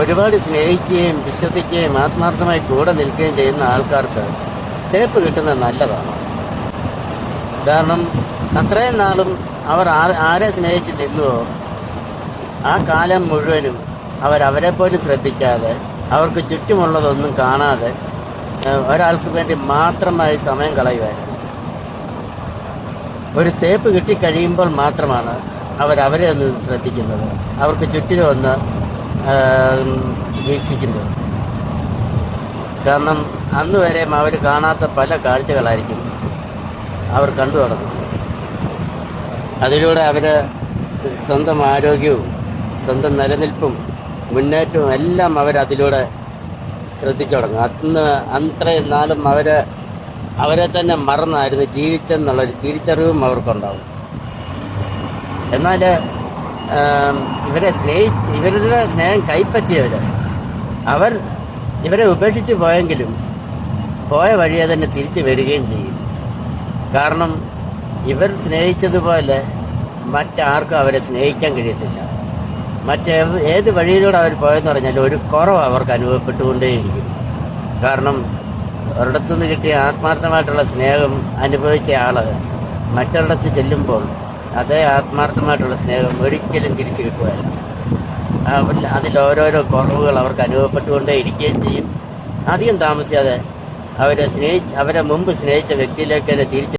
ഒരുപാട് സ്നേഹിക്കുകയും വിശ്വസിക്കുകയും ആത്മാർത്ഥമായി കൂടെ നിൽക്കുകയും ചെയ്യുന്ന ആൾക്കാർക്ക് തേപ്പ് കിട്ടുന്നത് നല്ലതാണ്. കാരണം അത്രയും നാളും അവർ ആരെ സ്നേഹിച്ച് നിന്നുവോ ആ കാലം മുഴുവനും അവരെ പോലും ശ്രദ്ധിക്കാതെ, അവർക്ക് ചുറ്റുമുള്ളതൊന്നും കാണാതെ ഒരാൾക്ക് വേണ്ടി മാത്രമായി സമയം കളയുമായിരുന്നു. ഒരു തേപ്പ് കിട്ടിക്കഴിയുമ്പോൾ മാത്രമാണ് അവരെ ഒന്ന് ശ്രദ്ധിക്കുന്നത്, അവർക്ക് ചുറ്റിലും ഒന്ന് വീക്ഷിക്കുന്നത്. കാരണം അന്ന് വരെ അവർ കാണാത്ത പല കാഴ്ചകളായിരിക്കും അവർ കണ്ടു തുടങ്ങുന്നത്. അതിലൂടെ അവർ സ്വന്തം ആരോഗ്യവും സ്വന്തം നിലനിൽപ്പും മുന്നേറ്റവും എല്ലാം അവരതിലൂടെ ശ്രദ്ധിച്ചു തുടങ്ങും. അത്രയും നാളും അവരെ തന്നെ മറന്നായിരുന്നു ജീവിച്ചെന്നുള്ളൊരു തിരിച്ചറിവും അവർക്കുണ്ടാവും. എന്നാൽ ഇവരുടെ സ്നേഹം കൈപ്പറ്റിയവർ ഇവരെ ഉപേക്ഷിച്ച് പോയെങ്കിലും പോയ വഴിയെ തന്നെ തിരിച്ചു വരികയും ചെയ്യും. കാരണം ഇവർ സ്നേഹിച്ചതുപോലെ മറ്റാർക്കും അവരെ സ്നേഹിക്കാൻ കഴിയത്തില്ല. ഏത് വഴിയിലൂടെ അവർ പോയെന്ന് പറഞ്ഞാൽ ഒരു കുറവ് അവർക്ക് അനുഭവപ്പെട്ടുകൊണ്ടേയിരിക്കും. കാരണം ഒരിടത്തുനിന്ന് കിട്ടിയ ആത്മാർത്ഥമായിട്ടുള്ള സ്നേഹം അനുഭവിച്ച ആൾ മറ്റൊരിടത്ത് ചെല്ലുമ്പോൾ അതേ ആത്മാർത്ഥമായിട്ടുള്ള സ്നേഹം ഒരിക്കലും തിരിച്ചു കിട്ടുകയില്ല. അതിലോരോരോ കുറവുകൾ അവർക്ക് അനുഭവപ്പെട്ടുകൊണ്ടേ ഇരിക്കുകയും ചെയ്യും. അധികം താമസിയാതെ അവരെ മുമ്പ് സ്നേഹിച്ച വ്യക്തിയിലേക്ക് തന്നെ തിരിച്ച്